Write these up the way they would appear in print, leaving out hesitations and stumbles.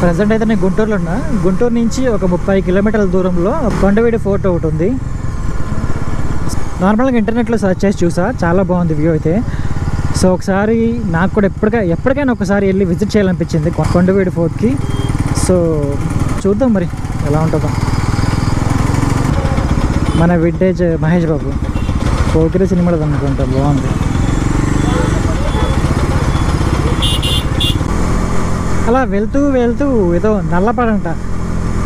Present అయితే నేను గుంటూరులో ఉన్నా. గుంటూరు నుంచి ఒక 30 కిలోమీటర్ల దూరంలో కొండవీడి ఫోర్ట్ ఒకటి ఉంది. నార్మల్గా ఇంటర్నెట్లో సెర్చ్ చేసి చూసా, చాలా బాగుంది వ్యూ అయితే. సో ఒకసారి నాకు కూడా ఎప్పటికైనా ఒకసారి వెళ్ళి విజిట్ చేయాలనిపించింది కొండవీడి ఫోర్ట్కి. సో చూద్దాం మరి ఎలా ఉంటుందో. మన వింటేజ్ మహేష్ బాబు పోకిరి సినిమాలో అనుకుంటా, బాగుంది. అలా వెళ్తూ వెళ్తూ ఏదో నల్లపడంట,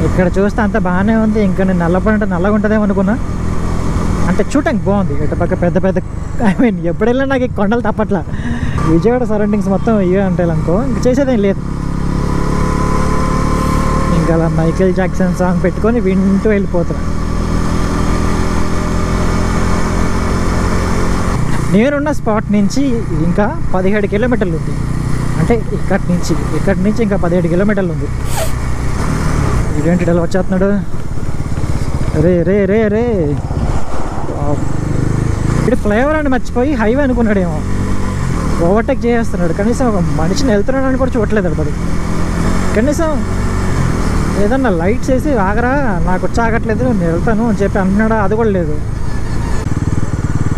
ఇక్కడ చూస్తే అంత బాగానే ఉంది. ఇంకా నేను నల్లపడంట నల్లగా ఉంటుందేమో అనుకున్నా. అంటే చూడటానికి బాగుంది. ఇటు పక్క పెద్ద పెద్ద ఎప్పుడు వెళ్ళినా నాకు ఈ కొండలు తప్పట్లా. విజయవాడ సరౌండింగ్స్ మొత్తం ఇవే ఉంటాయి అనుకో, ఇంక చేసేదేం లేదు. ఇంకా అలా మైకేల్ జాక్సన్ సాంగ్ పెట్టుకొని వింటూ వెళ్ళిపోతున్నా. నేనున్న స్పాట్ నుంచి ఇంకా 17 కిలోమీటర్లు ఉంది. అంటే ఇక్కడి నుంచి ఇంకా 17 కిలోమీటర్లు ఉంది. ఇదేంటి ఇలా వచ్చేస్తున్నాడు? రే రే రే రే ఇప్పుడు ఫ్లైఓవర్ అని మర్చిపోయి హైవే అనుకున్నాడేమో, ఓవర్టేక్ చేసేస్తున్నాడు. కనీసం ఒక మనిషిని వెళ్తున్నాడని కూడా చూడట్లేదు అప్పుడు. కనీసం ఏదన్నా లైట్స్ వేసి ఆగరా, నాకు వచ్చి ఆగట్లేదు నేను వెళ్తాను అని చెప్పి అంటున్నాడా, అది కూడా లేదు.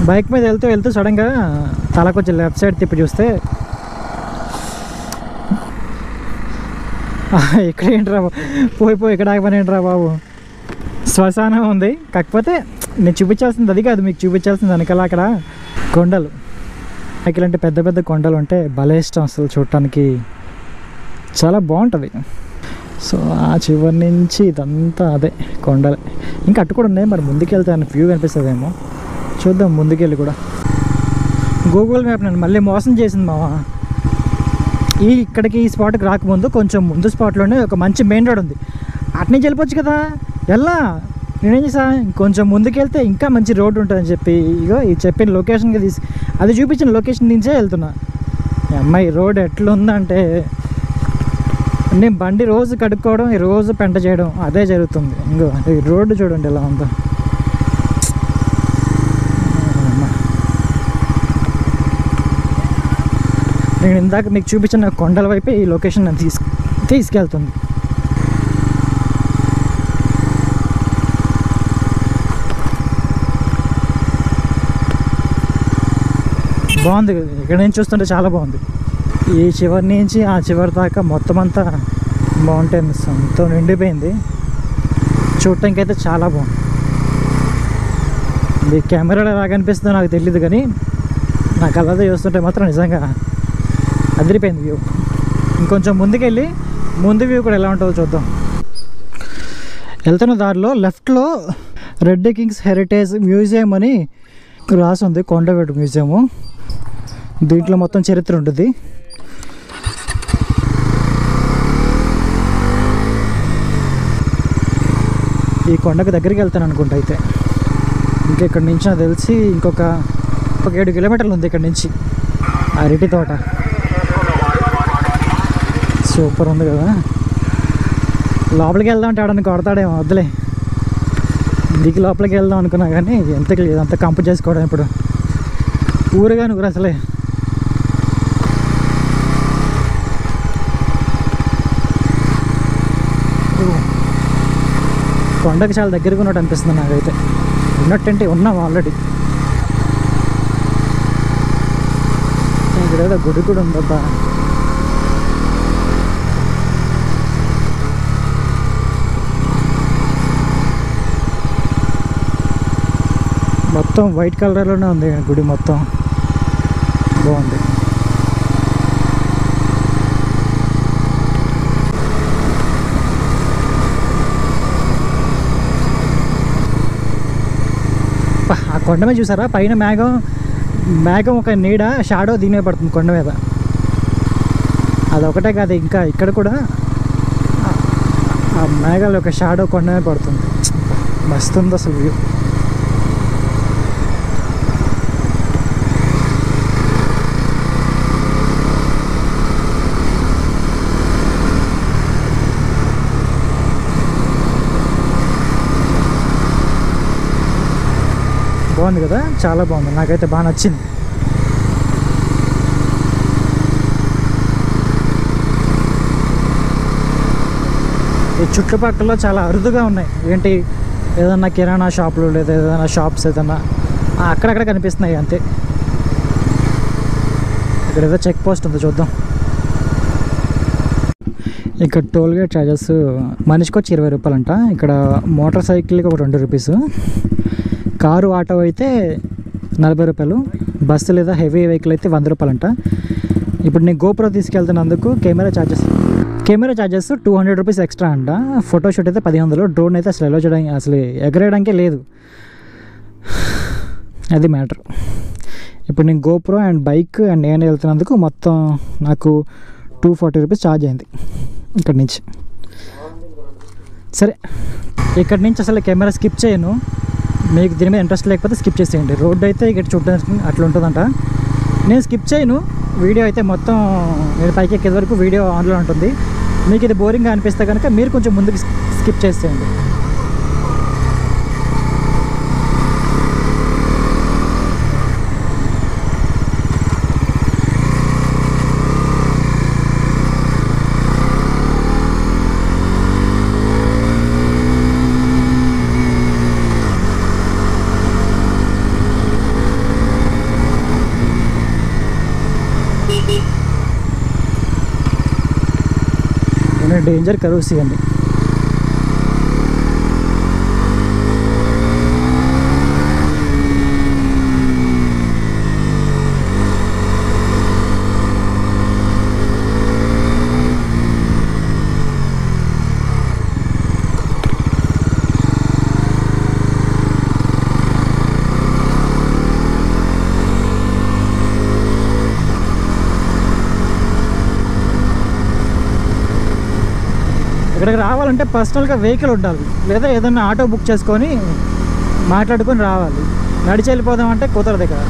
బైక్ మీద వెళ్తూ సడన్గా తల కొంచెం లెఫ్ట్ సైడ్ తిప్పి చూస్తే ఇక్కడ ఏంట్రా పోయి ఇక్కడ ఆగిపోయిన ఏంట్రా బాబు, శ్మశానం ఉంది. కాకపోతే నేను చూపించాల్సింది అది కాదు, మీకు చూపించాల్సింది వెనకాల అక్కడ కొండలు. నాకు ఇలాంటి పెద్ద పెద్ద కొండలు ఉంటే భలే ఇష్టం అసలు, చూడటానికి చాలా బాగుంటుంది. సో ఆ చివరి నుంచి ఇదంతా అదే కొండలే. ఇంకా అటు కూడా ఉన్నాయి, మరి ముందుకు వెళ్తే వ్యూ కనిపిస్తుందేమో, చూద్దాం ముందుకెళ్ళి కూడా. గూగుల్ మ్యాప్ నన్ను మళ్ళీ మోసం చేసింది మావా. ఇక్కడికి ఈ స్పాట్కి రాకముందు కొంచెం ముందు స్పాట్లోనే ఒక మంచి మెయిన్ రోడ్ ఉంది, అటు నుంచి వెళ్ళిపోవచ్చు కదా. నేనేం చేసా, కొంచెం ముందుకెళ్తే ఇంకా మంచి రోడ్డు ఉంటుందని చెప్పి ఇగో ఈ చెప్పిన లొకేషన్కి అది చూపించిన లొకేషన్ నుంచే వెళ్తున్నా. అమ్మాయి రోడ్ ఎట్లుందంటే నేను బండి రోజు కడుక్కోవడం, ఈ రోజు పెంట చేయడం అదే జరుగుతుంది. ఇంకో ఈ రోడ్డు చూడండి ఎలా ఉందో. నేను ఇందాక మీకు చూపించిన కొండల వైపే ఈ లొకేషన్ నన్ను తీసుకెళ్తుంది. బాగుంది, ఇక్కడ నుంచి చూస్తుంటే చాలా బాగుంది. ఈ చివరి నుంచి ఆ చివరి దాకా మొత్తం అంతా మౌంటైన్స్ అంతా నిండిపోయింది. చూడటానికి అయితే చాలా బాగుంది. ఇది కెమెరాలో ఎలా కనిపిస్తుందో నాకు తెలియదు, కానీ నాకు అలాగే చూస్తుంటే మాత్రం నిజంగా అదిరిపోయింది వ్యూ. ఇంకొంచెం ముందుకెళ్ళి ముందు వ్యూ కూడా ఎలా ఉంటుందో చూద్దాం. వెళ్తున్న దారిలో లెఫ్ట్లో రెడ్ కింగ్స్ హెరిటేజ్ మ్యూజియం అని రాసి ఉంది, కొండవీడు మ్యూజియము. దీంట్లో మొత్తం చరిత్ర ఉంటుంది. ఈ కొండకు దగ్గరికి వెళ్తాను అనుకుంటా. అయితే ఇంకా ఇక్కడ నుంచి నాకు తెలిసి ఇంకొక 7 కిలోమీటర్లు ఉంది ఇక్కడ నుంచి. అరటి తోట సూపర్ ఉంది కదా. లోపలికి వెళ్దాం అంటే ఆడని కొడతాడేమో, వద్దులే. దిగి లోపలికి వెళ్దాం అనుకున్నా కానీ ఎంతకి లేదు, అంత కంపు చేసుకోవడం ఇప్పుడు ఊరుగా ఊరు అసలే. కొండకి చాలా దగ్గరగా ఉన్నట్టు అనిపిస్తుంది నాకైతే. ఉన్నట్టంటే ఉన్నాం ఆల్రెడీ. ఇక్కడ ఏదో గుడి కూడా ఉందబ్బా. మొత్తం వైట్ కలర్లోనే ఉంది గుడి మొత్తం, బాగుంది. ఆ కొండ మీద చూసారా, పైన మేఘం ఒక నీడ షాడో దీని పడుతుంది కొండ మీద. అదొకటే కాదు, ఇంకా ఇక్కడ కూడా ఆ మేఘాలు ఒక షాడో కొండ మీద పడుతుంది. మస్తు ఉంది అసలు వ్యూ. బాగుంది కదా, చాలా బాగుంది, నాకైతే బాగా నచ్చింది. ఈ చుట్టుపక్కల చాలా అరుదుగా ఉన్నాయి. ఏంటి, ఏదన్నా కిరాణా షాపులు లేదా ఏదైనా షాప్స్ ఏదన్నా అక్కడక్కడ కనిపిస్తున్నాయి అంతే. ఇక్కడ ఏదో చెక్ పోస్ట్ ఉంది, చూద్దాం. ఇక్కడ టోల్గేట్ ఛార్జెస్ మనిషికి వచ్చి 20 రూపాయలంట. ఇక్కడ మోటార్ సైకిల్కి ఒక 2 రూపీస్, కారు ఆటో అయితే 40 రూపాయలు, బస్సు లేదా హెవీ వెహికల్ అయితే 100 రూపాయలంట. ఇప్పుడు నేను గోప్రో తీసుకెళ్తున్నందుకు కెమెరా ఛార్జెస్ 200 రూపీస్ ఎక్స్ట్రా అంట. ఫోటోషూట్ అయితే 1500. డ్రోన్ అయితే అసలు ఎగరేయడానికే లేదు. అది మ్యాటర్. ఇప్పుడు నేను గోప్రో అండ్ బైక్ అండ్ నేను వెళ్తున్నందుకు మొత్తం నాకు 240 రూపీస్ ఛార్జ్ అయింది ఇక్కడి నుంచి. సరే, ఇక్కడి నుంచి అసలు కెమెరా స్కిప్ చేయను. మీకు దీని మీద ఇంట్రెస్ట్ లేకపోతే స్కిప్ చేసేయండి. రోడ్డు అయితే ఇక్కడ చూడడానికి అట్లా ఉంటుందంట. నేను స్కిప్ చేయను. వీడియో అయితే మొత్తం నేను పైకి ఎక్కే వరకు వీడియో ఆన్లో ఉంటుంది. మీకు ఇది బోరింగ్గా అనిపిస్తే కనుక మీరు కొంచెం ముందుకు స్కిప్ చేసేయండి. డేంజర్ కర్వ్స్ ఇవ్వండి. ఇక్కడికి రావాలంటే పర్సనల్గా వెహికల్ ఉండాలి, లేదా ఏదైనా ఆటో బుక్ చేసుకొని మాట్లాడుకొని రావాలి. నడిచి వెళ్ళిపోదామంటే కుదరదు ఇక్కడ.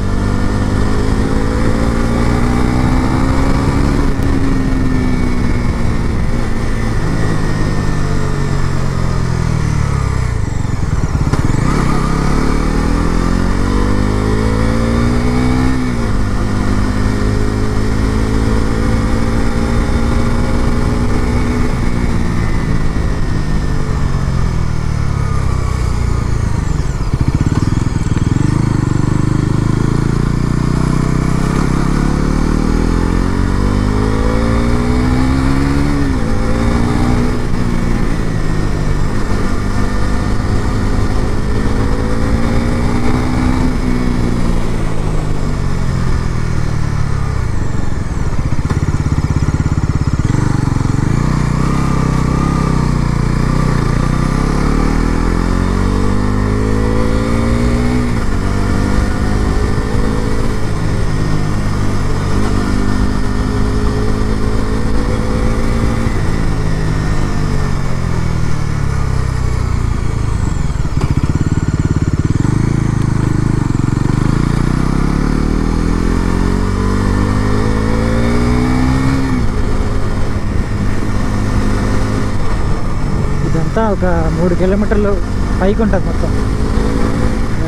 ఒక 3 కిలోమీటర్లు పైకి ఉంటుంది మొత్తం.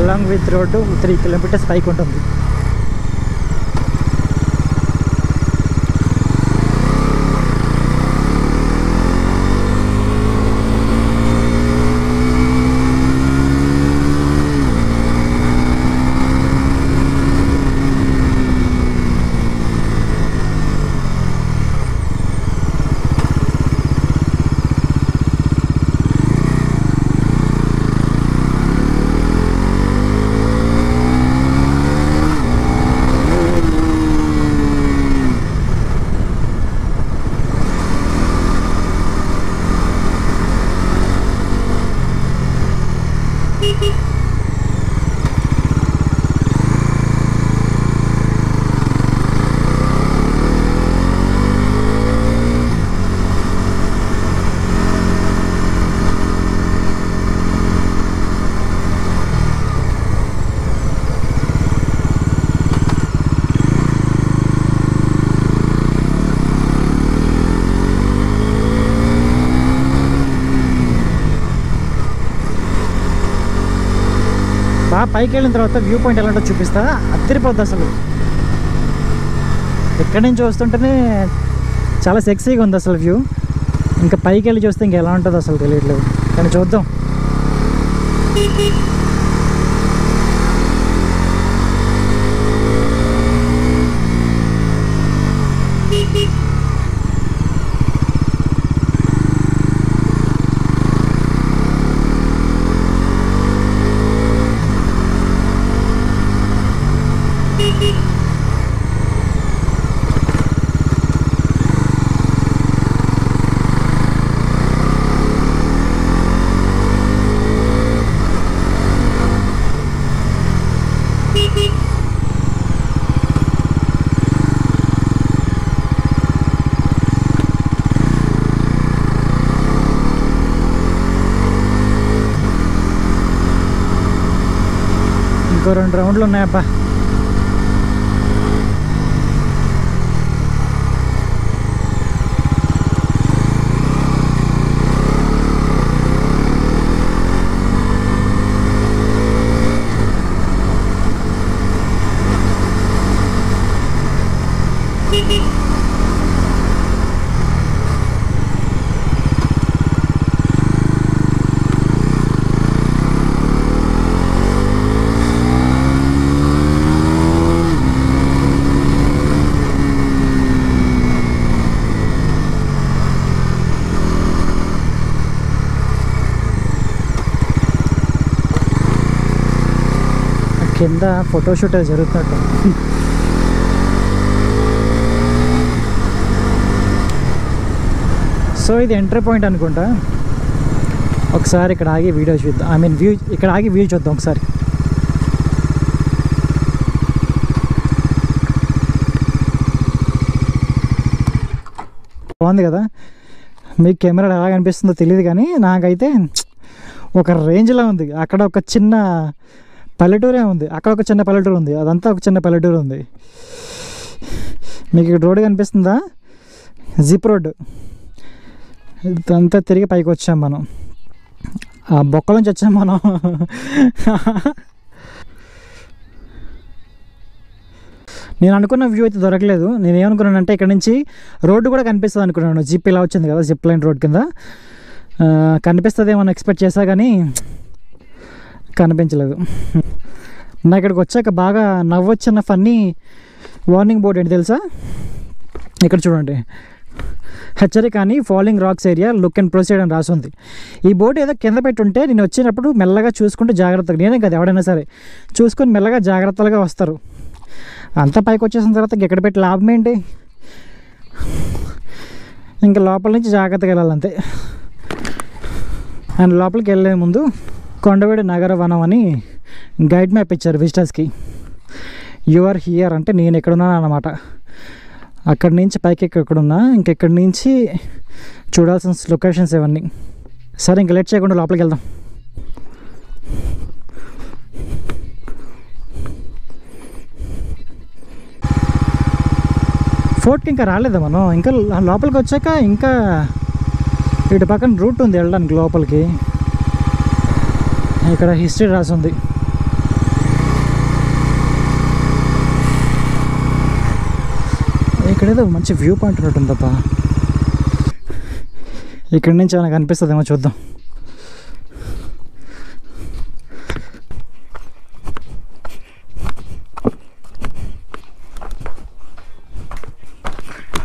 అలాంగ్ విత్ రోడ్డు 3 కిలోమీటర్స్ పైకి ఉంటుంది. పైకి వెళ్ళిన తర్వాత వ్యూ పాయింట్ ఎలాంటో చూపిస్తా. అదిరిపోద్ది అసలు. ఎక్కడి నుంచి వస్తుంటేనే చాలా సెక్సీగా ఉంది అసలు వ్యూ. ఇంకా పైకి వెళ్ళి చూస్తే ఇంక ఎలా ఉంటుందో అసలు తెలియట్లేదు, కానీ చూద్దాం. ఇంకో 2 రౌండ్లు ఉన్నాయబ్బా. కింద ఫోటోషూట్ జరుగుతున్నట్టు. సో ఇది ఎంట్రీ పాయింట్ అనుకుంటా. ఒకసారి ఇక్కడ ఆగి వీడియో చూద్దాం, ఐ మీన్ వ్యూ, ఇక్కడ ఆగి వ్యూ చూద్దాం ఒకసారి. బాగుంది కదా, మీకు కెమెరా ఎలా కనిపిస్తుందో తెలియదు కానీ నాకైతే ఒక రేంజ్లో ఉంది. అక్కడ ఒక చిన్న పల్లెటూరే ఉంది, అక్కడ ఒక చిన్న పల్లెటూరు ఉంది, అదంతా ఒక చిన్న పల్లెటూరు ఉంది. మీకు ఇక్కడ రోడ్డు కనిపిస్తుందా, జిప్ రోడ్డు. ఇదంతా తిరిగి పైకి వచ్చాం మనం, ఆ బొక్కల నుంచి వచ్చాం మనం. నేను అనుకున్న వ్యూ అయితే దొరకలేదు. నేను ఏమనుకున్నానంటే ఇక్కడ నుంచి రోడ్డు కూడా కనిపిస్తుంది అనుకున్నాను. జిప్ ఇలా వచ్చింది కదా, జిప్ లైన్ రోడ్ కింద కనిపిస్తుందేమో ఎక్స్పెక్ట్ చేశా, కానీ కనిపించలేదు. నా ఇక్కడికి వచ్చాక బాగా నవ్వొచ్చిన ఫన్నీ వార్నింగ్ బోర్డ్ ఏంటి తెలుసా, ఇక్కడ చూడండి, హెచ్చరిక అని falling rocks area look and proceed అని రాసి ఉంది. ఈ బోర్డు ఏదో కింద పెట్టుంటే నేను వచ్చినప్పుడు మెల్లగా చూసుకుంటూ జాగ్రత్తగా, నేనే కదా ఎవడైనా సరే చూసుకొని మెల్లగా జాగ్రత్తగా వస్తారు. అంతా పైకి వచ్చేసిన తర్వాత ఎక్కడ పెట్టి లాభం ఏంటి, ఇంకా లోపల నుంచి జాగ్రత్తగా వెళ్ళాలంతే. అండ్ లోపలికి వెళ్ళే ముందు కొండవీడు నగర వనం అని గైడ్ మ్యాప్ ఇచ్చారు విజిటర్స్కి. యు ఆర్ హియర్ అంటే నేను ఎక్కడున్నాను అన్నమాట. అక్కడి నుంచి పైకి ఎక్కడున్నా, ఇంకెక్కడి నుంచి చూడాల్సిన లొకేషన్స్ ఇవన్నీ. సరే ఇంక లేట్ చేయకుండా లోపలికి వెళ్దాం. ఫోర్ట్కి ఇంకా రాలేదా మనం, ఇంకా లోపలికి వచ్చాక ఇంకా ఇటు పక్కన రూట్ ఉంది వెళ్ళడానికి లోపలికి. ఇక్కడ హిస్టరీ రాసి ఉంది. ఇక్కడేదో మంచి వ్యూ పాయింట్ ఉన్నట్టుంది తప్ప, ఇక్కడి నుంచి ఏమైనా కనిపిస్తుందేమో చూద్దాం.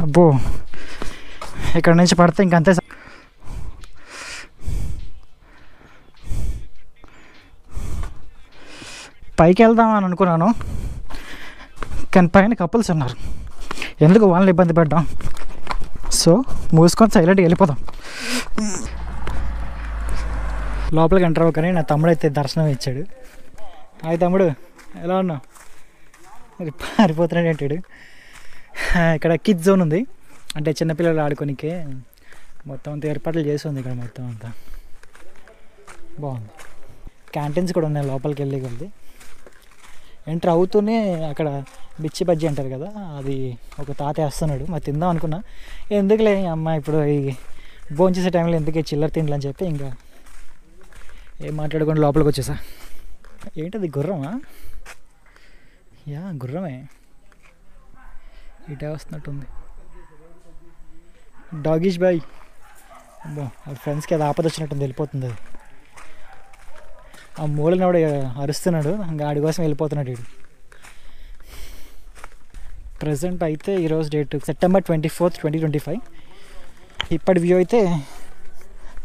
అబ్బో, ఇక్కడ నుంచి పడితే ఇంకంతే. పైకి వెళ్దామని అనుకున్నాను, కానీ పైన కపుల్స్ ఉన్నారు, ఎందుకు వాళ్ళని ఇబ్బంది పడ్డాం. సో మూసుకొని సైలెంట్గా వెళ్ళిపోదాం. లోపలికి ఎంటర్ అవ్వకని నా తమ్ముడు అయితే దర్శనం ఇచ్చాడు. హాయ్ తమ్ముడు, ఎలా ఉన్నావు? మరి పారిపోతున్నాడు అంటాడు. ఇక్కడ కిడ్ జోన్ ఉంది, అంటే చిన్నపిల్లలు ఆడుకోనికే మొత్తం అంతా ఏర్పాట్లు చేసి ఉంది ఇక్కడ. మొత్తం అంతా బాగుంది. క్యాంటీన్స్ కూడా ఉన్నాయి లోపలికి వెళ్ళి కొద్ది. ఎంటర్ అవుతూనే అక్కడ బిచ్చి బజ్జీ అంటారు కదా, అది ఒక తాత వేస్తున్నాడు. మరి తిందాం అనుకున్నా, ఎందుకులే అమ్మ ఇప్పుడు ఈ భోంచేసే టైంలో ఎందుకే చిల్లర తిండ్లని చెప్పి ఇంకా ఏం మాట్లాడుకొని లోపలికి వచ్చేసా. ఏంటది గుర్రమా? యా గుర్రమే, ఇటే వస్తున్నట్టుంది. డాగిష్ బాయ్ అమ్మో వాళ్ళ ఫ్రెండ్స్కి అది ఆపద వచ్చినట్టు వెళ్ళిపోతుంది. అది ఆ మూలని కూడా అరుస్తున్నాడు, గాడి కోసం వెళ్ళిపోతున్నాడు వీడు. ప్రజెంట్ అయితే ఈరోజు డేట్ September 24th, 2025. ఇప్పటి వ్యూ అయితే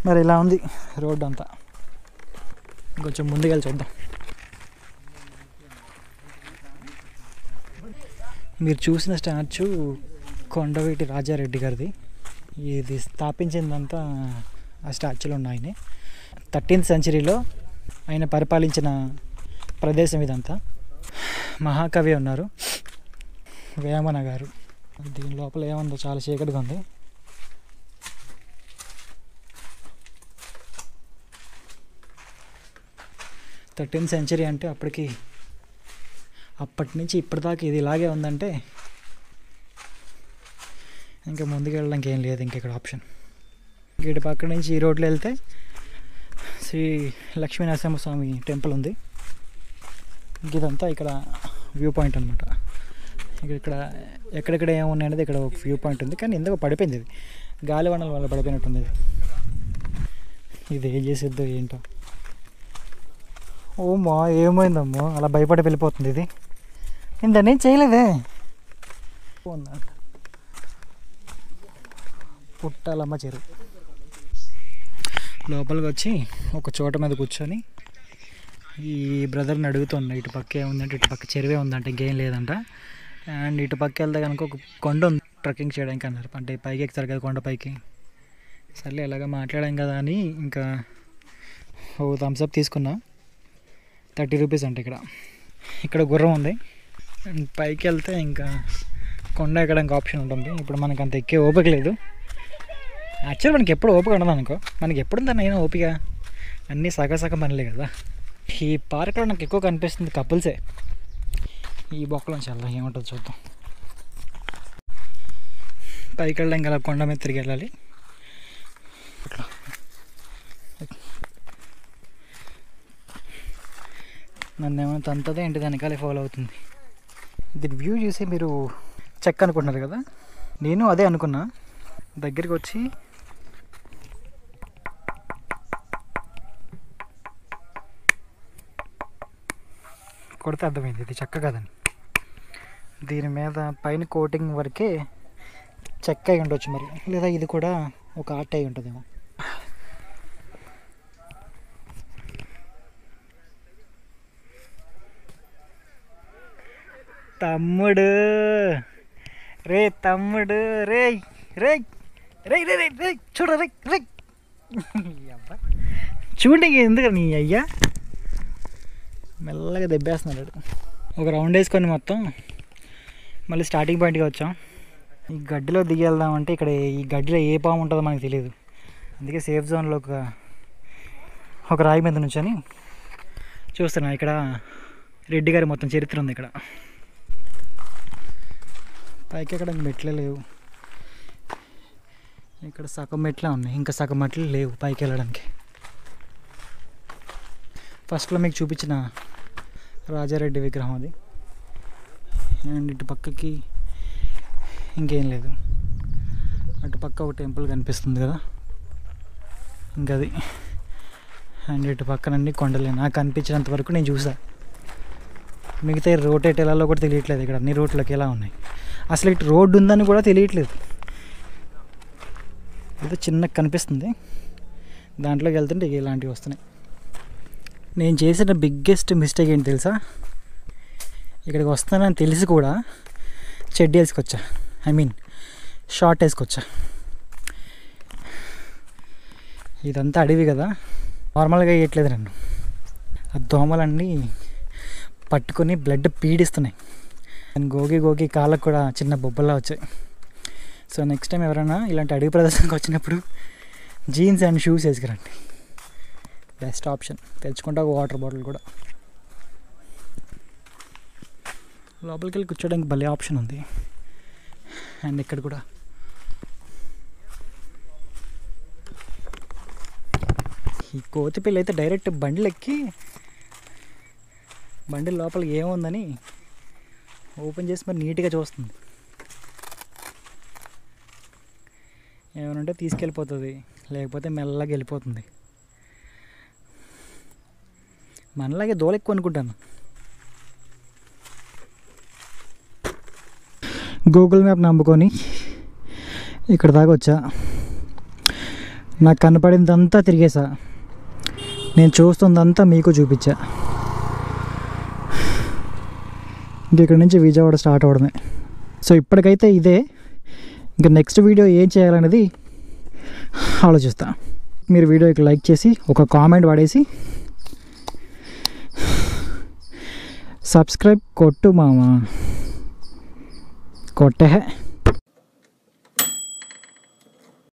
మరి ఇలా ఉంది రోడ్డు అంతా. కొంచెం ముందుకెళ్ళి చూద్దాం. మీరు చూసిన స్టాచ్యూ కొండవీటి రాజారెడ్డి గారిది. ఇది స్థాపించిందంతా ఆ స్టాచ్యూలో ఉన్నాయని. 13th centuryలో ఆయన పరిపాలించిన ప్రదేశం ఇదంతా. మహాకవి ఉన్నారు వేమన గారు. దీని లోపల ఏముందో చాలా చీకటిగా ఉంది. థర్టీన్త్ సెంచరీ అంటే అప్పటి నుంచి ఇప్పటిదాకా ఇది ఇలాగే ఉందంటే ఇంకా ముందుకు వెళ్ళడానికి ఏం లేదు ఇంకెక్కడ ఆప్షన్. ఇటు పక్క నుంచి ఈ రోడ్లో వెళ్తే శ్రీ లక్ష్మీనరసింహస్వామి టెంపుల్ ఉంది. ఇదంతా ఇక్కడ వ్యూ పాయింట్ అనమాట. ఇక్కడ ఎక్కడెక్కడ ఏమున్నాయి అనేది ఇక్కడ ఒక వ్యూ పాయింట్ ఉంది, కానీ ఎందుకో పడిపోయింది. ఇది గాలివానల వల్ల పడిపోయినట్టుంది. ఇది ఏం చేసేద్దో ఏంటో. ఓ మా ఏమైందమ్మో అలా భయపడి వెళ్ళిపోతుంది. ఇది ఇంతనే చేయలేదే. పుట్టాలమ్మ చెరువు లోపలికి వచ్చి ఒక చోట మీద కూర్చొని ఈ బ్రదర్ని అడుగుతున్నా, ఇటు పక్క ఏముందంటే ఇటు పక్క చెరువే ఉందంటే ఇంకేం లేదంట. అండ్ ఇటు పక్క వెళ్తే కనుక ఒక కొండ ఉంది ట్రెక్కింగ్ చేయడానికి అన్నారు. అంటే పైకి ఎక్కుతారు కదా కొండపైకి. సర్లే ఎలాగ మాట్లాడాం కదా అని ఇంకా ఓ థమ్స్అప్ తీసుకున్నా. 30 రూపీస్ అంటే ఇక్కడ గుర్రం ఉంది. అండ్ పైకి వెళ్తే ఇంకా కొండ ఎక్కడానికి ఆప్షన్ ఉంటుంది. ఇప్పుడు మనకు అంత ఎక్కే ఓపిక లేదు. యాక్చువల్ మనకి ఎప్పుడు ఓపిక ఉండదు అనుకో. మనకి ఎప్పుడు ఉందన్న ఓపిక, అన్నీ సగం పనులే కదా. ఈ పార్క్లో నాకు ఎక్కువ కనిపిస్తుంది కపుల్సే. ఈ బొక్కలోంచి వెళ్ళాలి, ఏముంటుంది చూద్దాం. పైకి వెళ్ళడం అలా కొండ మీద తిరిగి వెళ్ళాలి. నన్ను ఏమైనా తంతదే ఏంటి వెనకాలే ఫాలో అవుతుంది. దీని వ్యూ చూసి మీరు చెక్ అనుకుంటున్నారు కదా, నేను అదే అనుకున్నా. దగ్గరికి వచ్చి కొడితే అర్థమైంది ఇది చెక్క కదని. దీని మీద పైన కోటింగ్ వరకే చెక్క అయి ఉండొచ్చు మరి, లేదా ఇది కూడా ఒక ఆర్ట్ అయి ఉంటుందేమో. తమ్ముడు రే తమ్ముడు రే రే రే రే రే రే చూడ రే రే అబ్బా చూడండి ఎందుకు నీ అయ్యా మెల్లగా దెబ్బేస్తున్నాడు. ఒక రౌండ్ వేసుకొని మొత్తం మళ్ళీ స్టార్టింగ్ పాయింట్కి వచ్చాం. ఈ గడ్డిలో దిగి వెళ్దామంటే ఇక్కడ ఈ గడ్డిలో ఏ పాము ఉంటుందో మనకు తెలియదు. అందుకే సేఫ్ జోన్లో ఒక రాయి మీద నుంచొని చూస్తున్నా. ఇక్కడ రెడ్డి గారి మొత్తం చరిత్ర ఉంది. ఇక్కడ పైకి ఎక్కడానికి మెట్లే లేవు. ఇక్కడ సగం మెట్లే ఉన్నాయి, ఇంకా సగం మెట్లు లేవు పైకి వెళ్ళడానికి. ఫస్ట్లో మీకు చూపించిన రాజారెడ్డి విగ్రహం అది. అండ్ ఇటు పక్కకి ఇంకేం లేదు. అటు పక్క ఒక టెంపుల్ కనిపిస్తుంది కదా, ఇంకా అది. అండ్ ఇటు పక్కనన్నీ కొండలే నాకు కనిపించినంత వరకు నేను చూసా. మిగతా రోడ్ ఎటు వెళ్ళాలో కూడా తెలియట్లేదు. ఇక్కడ అన్ని రోడ్లకి ఎలా ఉన్నాయి, అసలు ఇటు రోడ్డు ఉందని కూడా తెలియట్లేదు. ఏదో చిన్నగా కనిపిస్తుంది, దాంట్లోకి వెళ్తుంటే ఇలాంటివి వస్తున్నాయి. నేను చేసిన బిగ్గెస్ట్ మిస్టేక్ ఏంటి తెలుసా, ఇక్కడికి వస్తానని తెలిసి కూడా చెడ్డీ వేసుకొచ్చా, షార్ట్ వేసుకొచ్చా. ఇదంతా అడవి కదా, నార్మల్గా వేయట్లేదు నన్ను. ఆ దోమలన్నీ పట్టుకొని బ్లడ్ పీడిస్తున్నాయి. అండ్ గోగి కాళ్ళకు కూడా చిన్న బొబ్బల్లా వచ్చాయి. సో నెక్స్ట్ టైం ఎవరైనా ఇలాంటి అడవి ప్రదర్శనకు వచ్చినప్పుడు జీన్స్ అండ్ షూస్ వేసుకురండి, బెస్ట్ ఆప్షన్. తెచ్చుకుంటా ఒక వాటర్ బాటిల్ కూడా. లోపలికి వెళ్ళి కూర్చోడానికి భలే ఆప్షన్ ఉంది. అండ్ ఇక్కడ కూడా ఈ కోతి పిల్ల అయితే డైరెక్ట్ బండిలు ఎక్కి బండి లోపల ఏముందని ఓపెన్ చేసి మరి నీట్గా చూస్తుంది. ఏమైనా ఉంటే తీసుకెళ్ళిపోతుంది, లేకపోతే మెల్లగా వెళ్ళిపోతుంది. మనలాగే దూలెక్కువ అనుకుంటాను. గూగుల్ మ్యాప్ నమ్ముకొని ఇక్కడ దాకా వచ్చా. నాకు కనపడిందంతా తిరిగేసా. నేను చూస్తుందంతా మీకు చూపించా. ఇంక నుంచి విజయవాడ స్టార్ట్ అవడమే. సో ఇప్పటికైతే ఇదే. ఇంకా నెక్స్ట్ వీడియో ఏం చేయాలనేది ఆలోచిస్తా. మీరు వీడియోకి లైక్ చేసి ఒక కామెంట్ పడేసి సబ్స్క్రైబ్ కొట్టు మామ, కొట్టే.